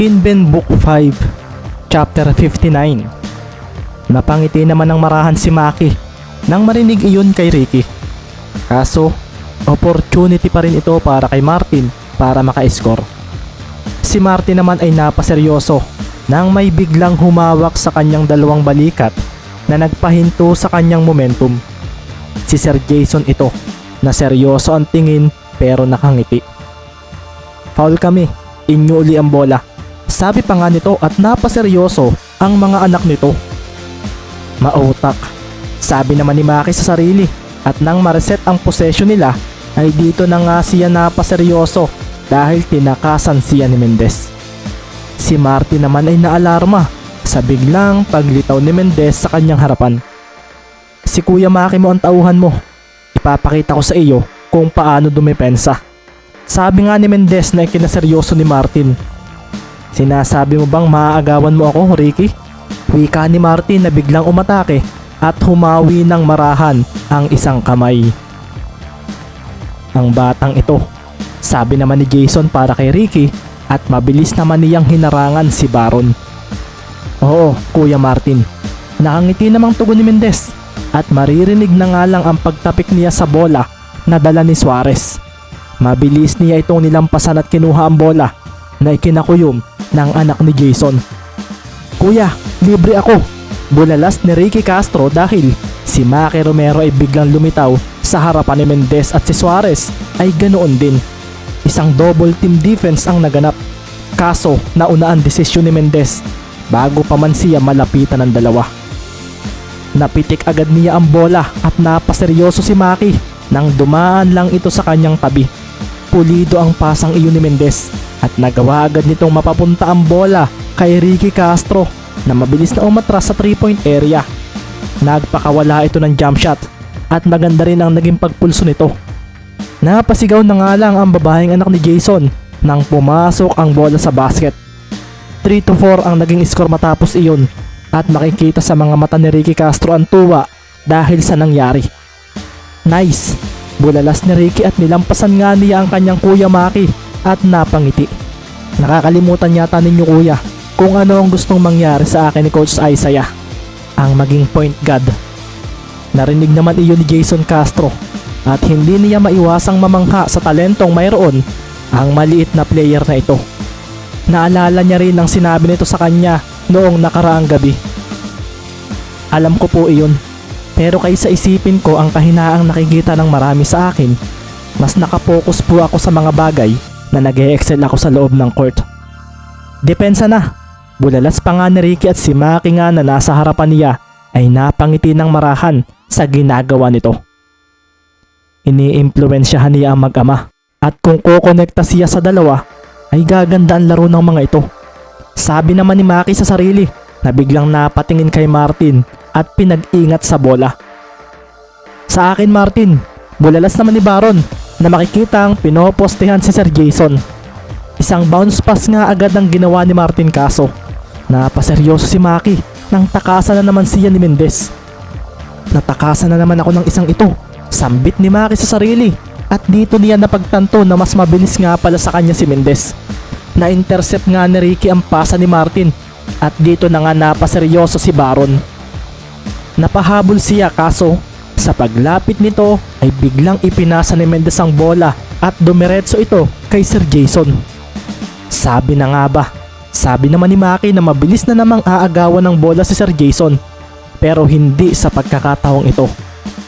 Kinben Book 5 Chapter 59. Napangiti naman ng marahan si Maki nang marinig iyon kay Ricky. Kaso, opportunity pa rin ito para kay Martin para maka-score. Si Martin naman ay napaseryoso nang may biglang humawak sa kanyang dalawang balikat na nagpahinto sa kanyang momentum. Si Sir Jason ito na seryoso ang tingin pero nakangiti. Foul kami, inyo uli ang bola. Sabi pa nga nito at napaseryoso ang mga anak nito. Mautak, sabi naman ni Maki sa sarili at nang ma-reset ang possession nila ay dito na nga siya napaseryoso dahil tinakasan siya ni Mendez. Si Martin naman ay naalarma sa biglang paglitaw ni Mendez sa kanyang harapan. Si Kuya Maki mo ang tauhan mo. Ipapakita ko sa iyo kung paano dumepensa. Sabi nga ni Mendez na ikinaseryoso ni Martin. Sinasabi mo bang maaagawan mo ako, Ricky? Wika ni Martin na biglang umatake at humawi ng marahan ang isang kamay. Ang batang ito, sabi naman ni Jason para kay Ricky at mabilis naman niyang hinarangan si Baron. Oo, Kuya Martin. Nakangiti namang tugon ni Mendez at maririnig na nga lang ang pagtapik niya sa bola na dala ni Suarez. Mabilis niya itong nilampasan at kinuha ang bola na ikinakuyom ng anak ni Jason. Kuya, libre ako. Bulalas ni Ricky Castro dahil si Maki Romero ay biglang lumitaw sa harapan ni Mendez at si Suarez ay ganoon din. Isang double team defense ang naganap. Kaso nauna ang desisyon ni Mendez bago pa man siya malapitan ng dalawa. Napitik agad niya ang bola at napaseryoso si Maki nang dumaan lang ito sa kanyang tabi. Pulido ang pasang iyon ni Mendez at nagawa agad nitong mapapunta ang bola kay Ricky Castro na mabilis na umatras sa 3-point area. Nagpakawala ito ng jump shot at maganda rin ang naging pagpulso nito. Napasigaw na nga lang ang babaeng anak ni Jason nang pumasok ang bola sa basket. 3-4 ang naging score matapos iyon at makikita sa mga mata ni Ricky Castro ang tuwa dahil sa nangyari. Nice! Bulalas ni Ricky at nilampasan nga niya ang kanyang Kuya Maki at napangiti. Nakakalimutan yata ninyo kuya kung ano ang gustong mangyari sa akin ni Coach Isaiah, ang maging point guard. Narinig naman iyon ni Jason Castro at hindi niya maiwasang mamangha sa talentong mayroon ang maliit na player na ito. Naalala niya rin ang sinabi nito sa kanya noong nakaraang gabi. Alam ko po iyon, pero kaysa isipin ko ang kahinaang nakikita ng marami sa akin, mas nakapokus po ako sa mga bagay na nag-e-excel ako sa loob ng court. Depensa na! Bulalas pa nga ni Ricky at si Maki nga na nasa harapan niya ay napangiti ng marahan sa ginagawa nito. Ini-impluwensyahan niya ang mag-ama at kung kukonekta siya sa dalawa ay gaganda ang laro ng mga ito. Sabi naman ni Maki sa sarili na biglang napatingin kay Martin at pinag-ingat sa bola. Sa akin Martin, bulalas naman ni Baron na makikitang pinopostehan si Sir Jason. Isang bounce pass nga agad ang ginawa ni Martin kaso napaseryoso si Maki nang takasan na naman siya ni Mendez. Natakasan na naman ako ng isang ito, sambit ni Maki sa sarili at dito niya napagtanto na mas mabilis nga pala sa kanya si Mendez. Na-intercept nga ni Ricky ang pasa ni Martin at dito na nga napaseryoso si Baron. Napahabol siya kaso sa paglapit nito ay biglang ipinasa ni Mendez ang bola at dumiretso ito kay Sir Jason. Sabi na nga ba, sabi naman ni Maki na mabilis na namang aagawan ng bola si Sir Jason pero hindi sa pagkakataong ito.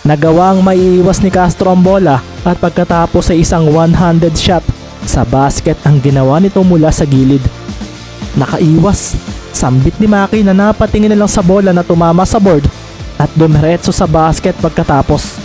Nagawang maiiwas ni Castro ang bola at pagkatapos ay isang one-handed shot sa basket ang ginawa nito mula sa gilid. Nakaiwas, sambit ni Maki na napatingin na lang sa bola na tumama sa board at dumiretso sa basket pagkatapos.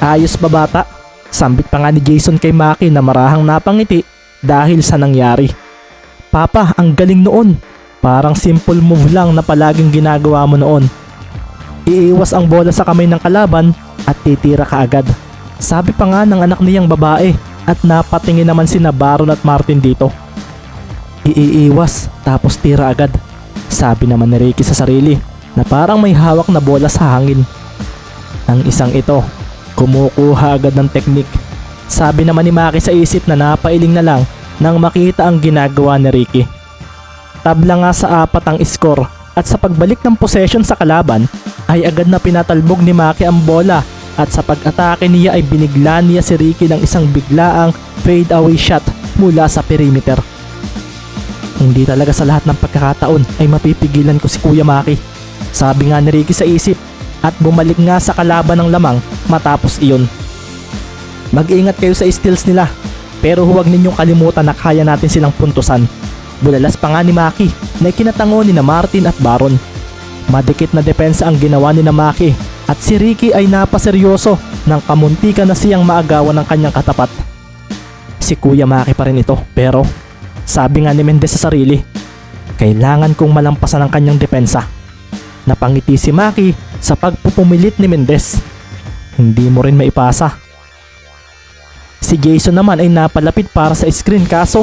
Ayos ba bata? Sambit pa nga ni Jason kay Maki na marahang napangiti dahil sa nangyari. Papa, ang galing noon. Parang simple move lang na palaging ginagawa mo noon. Iiwas ang bola sa kamay ng kalaban at titira ka agad. Sabi pa nga ng anak niyang babae at napatingin naman sina Baron at Martin dito. Iiwas tapos tira agad. Sabi naman ni Ricky sa sarili na parang may hawak na bola sa hangin. Ang isang ito, kumukuha agad ng teknik. Sabi naman ni Maki sa isip na napailing na lang nang makita ang ginagawa ni Ricky. Tabla nga sa 4 ang score at sa pagbalik ng possession sa kalaban ay agad na pinatalbog ni Maki ang bola at sa pag-atake niya ay binigla niya si Ricky ng isang biglaang fade away shot mula sa perimeter. Hindi talaga sa lahat ng pagkakataon ay mapipigilan ko si Kuya Maki. Sabi nga ni Ricky sa isip at bumalik nga sa kalaban ng lamang matapos iyon. Mag-ingat kayo sa steals nila pero huwag ninyong kalimutan na kaya natin silang puntusan. Bulalas pa nga ni Maki na ikinatango ni na Martin at Baron. Madikit na depensa ang ginawa ni na Maki at si Ricky ay napaseryoso nang kamuntikan na siyang maagawan ng kanyang katapat. Si Kuya Maki pa rin ito pero sabi nga ni Mendez sa sarili, kailangan kong malampasan ang kanyang depensa. Napangiti si Maki sa pagpupumilit ni Mendez. Hindi mo rin maipasa. Si Jason naman ay napalapit para sa screen kaso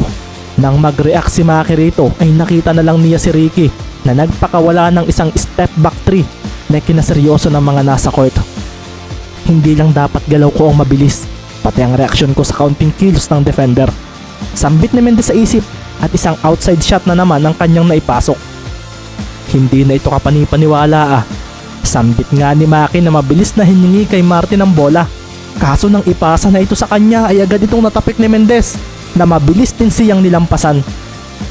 nang mag-react si Maki rito ay nakita na lang niya si Ricky na nagpakawala ng isang step back 3 na kinaseryoso ng mga nasa court. Hindi lang dapat galaw ko ang mabilis, pati ang reaksyon ko sa counting kills ng defender. Sambit ni Mendez sa isip at isang outside shot na naman ang kanyang naipasok. Hindi na ito kapanipaniwala Sambit nga ni Maki na mabilis na hiningi kay Martin ang bola. Kaso nang ipasa na ito sa kanya ay agad itong natapik ni Mendez na mabilis din siyang nilampasan.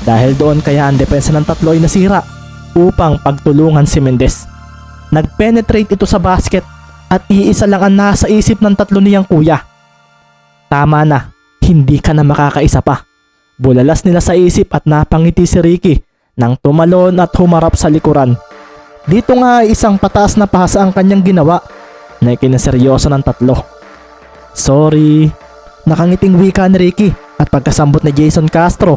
Dahil doon kaya ang depensa ng tatlo ay nasira upang pagtulungan si Mendez. Nag-penetrate ito sa basket at iisa lang ang nasa isip ng tatlo niyang kuya. Tama na, hindi ka na makakaisa pa. Bulalas nila sa isip at napangiti si Ricky nang tumalon at humarap sa likuran. Dito nga ay isang pataas na pasa ang kanyang ginawa na ikinaseryoso ng tatlo. Sorry. Nakangiting wika ni Ricky at pagkasambot ni Jason Castro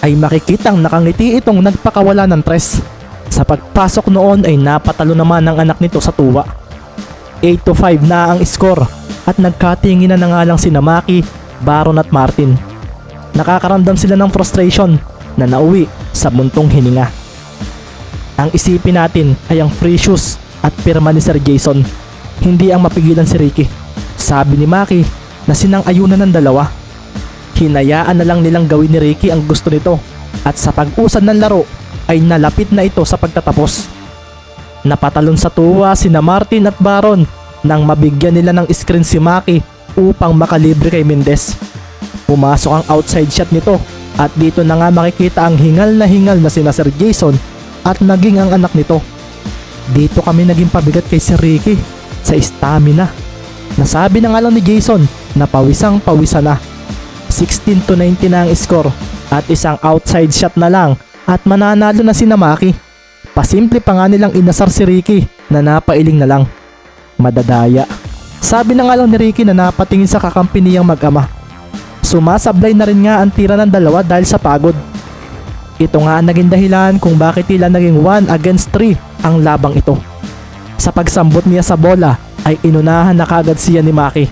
ay makikitang nakangiti itong nagpakawala ng tres. Sa pagpasok noon ay napatalo naman ang anak nito sa tuwa. 8-5 na ang score at nagkatinginan na nga lang sina Maki, Baron at Martin. Nakakaramdam sila ng frustration na nauwi sa buntong hininga. Ang isipin natin ay ang free shoes at pirma ni Sir Jason, hindi ang mapigilan si Ricky. Sabi ni Maki na sinang-ayunan ng dalawa. Hinayaan na lang nilang gawin ni Ricky ang gusto nito at sa pag-usad ng laro ay nalapit na ito sa pagtatapos. Napatalon sa tuwa sina Martin at Baron nang mabigyan nila ng screen si Maki upang makalibre kay Mendez. Pumasok ang outside shot nito at dito na nga makikita ang hingal na sina Sir Jason at naging ang anak nito. Dito kami naging pabigat kay Sir Ricky sa stamina. Nasabi na nga lang ni Jason na pawisang-pawisa na. 16-19 na ang score at isang outside shot na lang at mananalo na si Maki. Pasimple pa nga nilang inasar si Ricky na napailing na lang. Madadaya. Sabi na nga lang ni Ricky na napatingin sa kakampi niyang mag-ama. Sumasablay na rin nga ang tira ng dalawa dahil sa pagod. Ito nga ang naging dahilan kung bakit tila naging 1 against 3 ang labang ito. Sa pagsambot niya sa bola ay inunahan na kaagad siya ni Maki.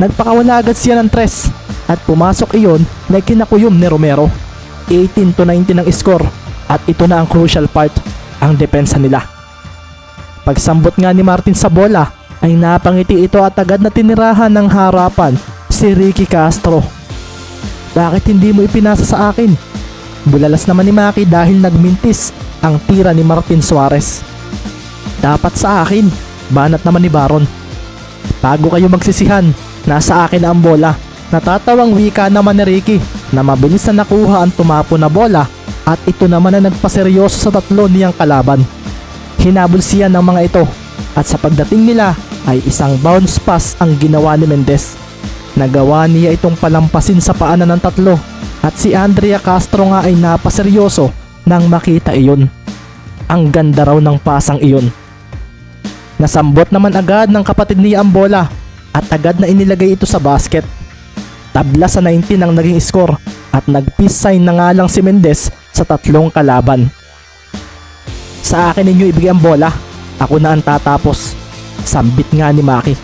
Nagpakawala agad siya ng tres at pumasok iyon na kinakuyom ni Romero. 18-19 ang score at ito na ang crucial part, ang depensa nila. Pagsambot nga ni Martin sa bola ay napangiti ito at agad na tinirahan ng harapan si Ricky Castro. Bakit hindi mo ipinasa sa akin? Bulalas naman ni Maki dahil nagmintis ang tira ni Martin Suarez. Dapat sa akin, banat naman ni Baron. Bago kayo magsisihan, nasa akin na ang bola. Natatawang wika naman ni Ricky na mabilis na nakuha ang tumapo na bola at ito naman na nagpaseryoso sa tatlo niyang kalaban. Hinabol siya ng mga ito at sa pagdating nila ay isang bounce pass ang ginawa ni Mendez. Nagawa niya itong palampasin sa paanan ng tatlo at si Andrea Castro nga ay napaseryoso nang makita iyon. Ang ganda raw ng pasang iyon. Nasambot naman agad ng kapatid niya ang bola at agad na inilagay ito sa basket. Tabla sa 19 ang naging score at nag-peace sign na nga lang si Mendez sa tatlong kalaban. Sa akin ninyo ibigay ang bola, ako na ang tatapos. Sambit nga ni Maki.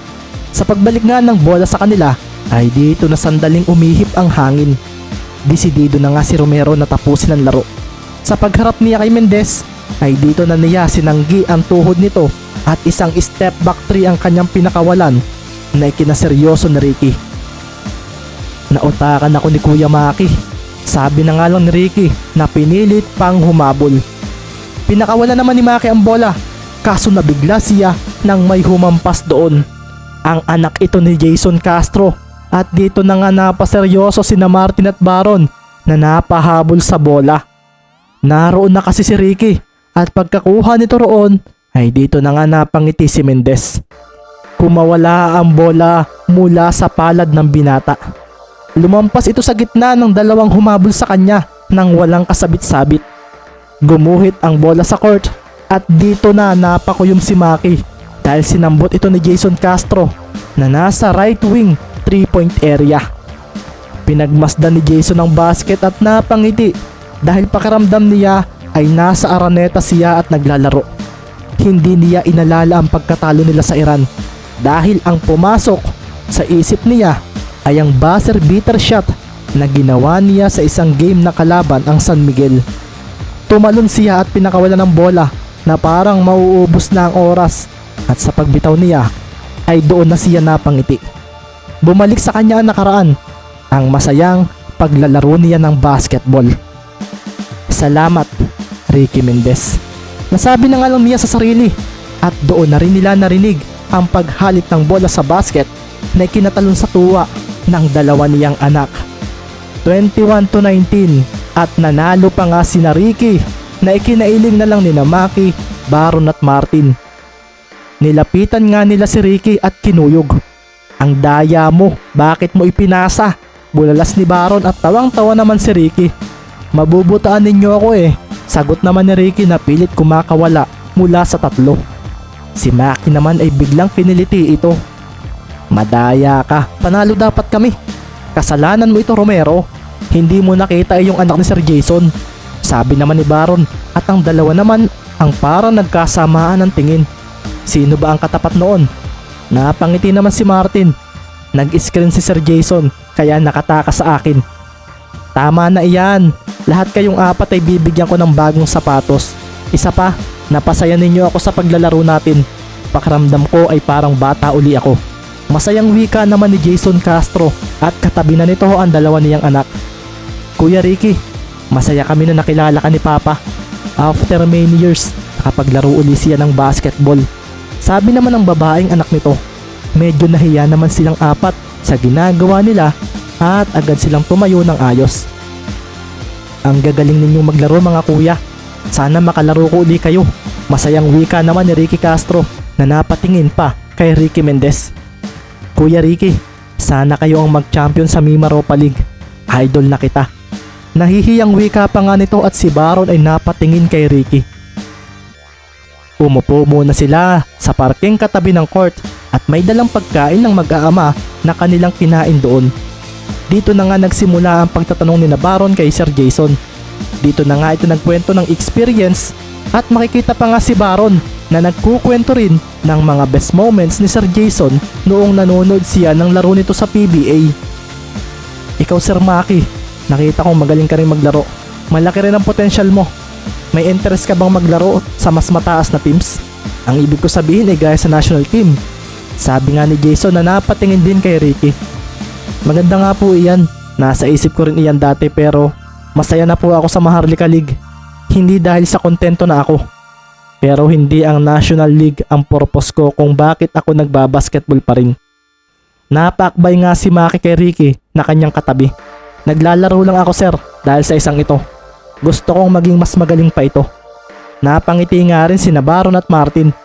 Sa pagbalik nga ng bola sa kanila ay dito na sandaling umihip ang hangin. Desidido na nga si Romero na tapusin ang laro. Sa pagharap niya kay Mendez ay dito na niya sinanggi ang tuhod nito at isang step back 3 ang kanyang pinakawalan na ikinaseryoso ni Ricky. Nautakan ako ni Kuya Maki. Sabi na nga lang ni Ricky na pinilit pang humabol. Pinakawala naman ni Maki ang bola, kaso nabigla siya nang may humampas doon. Ang anak ito ni Jason Castro, at dito na nga napaseryoso sina Martin at Baron na napahabol sa bola. Naroon na kasi si Ricky at pagkakuha nito roon ay dito na nga napangiti si Mendez. Kumawala ang bola mula sa palad ng binata. Lumampas ito sa gitna ng dalawang humabol sa kanya nang walang kasabit-sabit. Gumuhit ang bola sa court at dito na napakuyom si Maki dahil sinambot ito ni Jason Castro na nasa right wing 3-point area. Pinagmasdan ni Jason ang basket at napangiti dahil pakiramdam niya ay nasa Araneta siya at naglalaro. Hindi niya inalala ang pagkatalo nila sa Iran dahil ang pumasok sa isip niya ay ang buzzer beater shot na ginawa niya sa isang game na kalaban ang San Miguel. Tumalon siya at pinakawalan ng bola na parang mauubos na ang oras, at sa pagbitaw niya ay doon na siya napangiti. Bumalik sa kanya ang nakaraan, ang masayang paglalaro niya ng basketball. Salamat, Ricky Mendez. Nasabi na nga lang niya sa sarili, at doon na rin nila narinig ang paghalik ng bola sa basket na ikinatalon sa tuwa ng dalawa niyang anak. 21-19 at nanalo pa nga sina Ricky na ikinailing na lang ni Maki, Baron at Martin. Nilapitan nga nila si Ricky at kinuyog. Ang daya mo, bakit mo ipinasa? Bulalas ni Baron at tawang-tawa naman si Ricky. Mabubutaan ninyo ako eh. Sagot naman ni Ricky na pilit kumakawala mula sa tatlo. Si Maki naman ay biglang kiniliti ito. Madaya ka, panalo dapat kami. Kasalanan mo ito, Romero. Hindi mo nakita yung anak ni Sir Jason. Sabi naman ni Baron, at ang dalawa naman ang parang nagkasamaan ng tingin. Sino ba ang katapat noon? Napangiti naman si Martin. Nag-screen si Sir Jason kaya nakatakas sa akin. Tama na iyan. Lahat kayong apat ay bibigyan ko ng bagong sapatos. Isa pa, napasaya ninyo ako sa paglalaro natin. Pakiramdam ko ay parang bata uli ako. Masayang wika naman ni Jason Castro at katabi na nito ang dalawa niyang anak. Kuya Ricky, masaya kami na nakilala ka ni Papa. After many years, nakapaglaro uli siya ng basketball. Sabi naman ng babaeng anak nito, medyo nahiya naman silang apat sa ginagawa nila at agad silang tumayo ng ayos. Ang gagaling ninyong maglaro mga kuya. Sana makalaro ko uli kayo. Masayang wika naman ni Ricky Castro na napatingin pa kay Ricky Mendez. Kuya Ricky, sana kayo ang mag-champion sa Mima Europa League. Idol na kita. Nahihiyang wika pa nga nito at si Baron ay napatingin kay Ricky. Umupo muna sila sa parking katabi ng court at may dalang pagkain ng mag-aama na kanilang kinain doon. Dito na nga nagsimula ang pagtatanong ni Baron kay Sir Jason. Dito na nga ito nagkwento ng experience at makikita pa nga si Baron na nagkukwento rin ng mga best moments ni Sir Jason noong nanonood siya ng laro nito sa PBA. Ikaw Sir Maki, nakita kong magaling ka rin maglaro. Malaki rin ang potential mo. May interest ka bang maglaro sa mas mataas na teams? Ang ibig ko sabihin ay gaya sa national team. Sabi nga ni Jason na napatingin din kay Ricky. Maganda nga po iyan. Nasa isip ko rin iyan dati pero masaya na po ako sa Maharlika League. Hindi dahil sa kontento na ako. Pero hindi ang National League ang purpose ko kung bakit ako nagbabasketball pa rin. Napaakbay nga si Maki kay Ricky na kanyang katabi. Naglalaro lang ako sir dahil sa isang ito. Gusto kong maging mas magaling pa ito. Napangiti nga rin si Baron at Martin.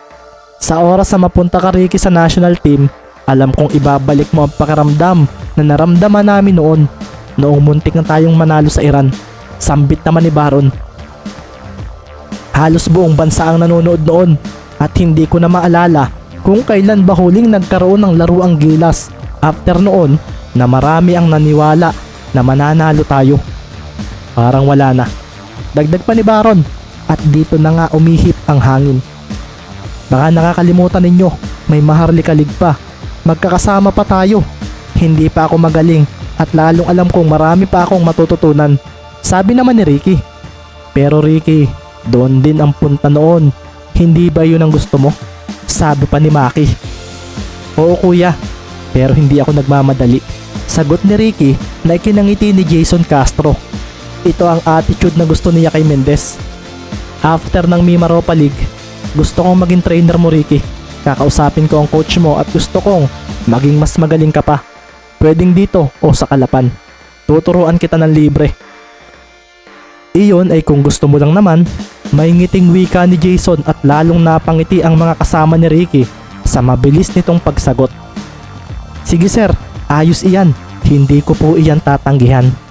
Sa oras na mapunta ka Ricky sa national team, alam kong ibabalik mo ang pakiramdam na naramdaman namin noong muntik na tayong manalo sa Iran. Sambit naman ni Baron. Halos buong bansa ang nanonood noon at hindi ko na maalala kung kailan ba huling nagkaroon ng laro ang Gilas after noon na marami ang naniwala na mananalo tayo. Parang wala na. Dagdag pa ni Baron at dito na nga umihip ang hangin. Baka nakakalimutan ninyo, may Maharlika League pa. Magkakasama pa tayo. Hindi pa ako magaling at lalong alam kong marami pa akong matututunan. Sabi naman ni Ricky. Pero Ricky, doon din ang punta noon. Hindi ba yun ang gusto mo? Sabi pa ni Maki. Oo kuya, pero hindi ako nagmamadali. Sagot ni Ricky na ikinangiti ni Jason Castro. Ito ang attitude na gusto niya kay Mendez. After ng Mimaropa League, gusto kong maging trainer mo, Ricky. Kakausapin ko ang coach mo at gusto kong maging mas magaling ka pa. Pwedeng dito o sa Kalapan. Tuturuan kita ng libre. Iyon ay kung gusto mo lang naman. May ngiting wika ni Jason at lalong napangiti ang mga kasama ni Ricky sa mabilis nitong pagsagot. Sige sir, ayos iyan. Hindi ko po iyan tatanggihan.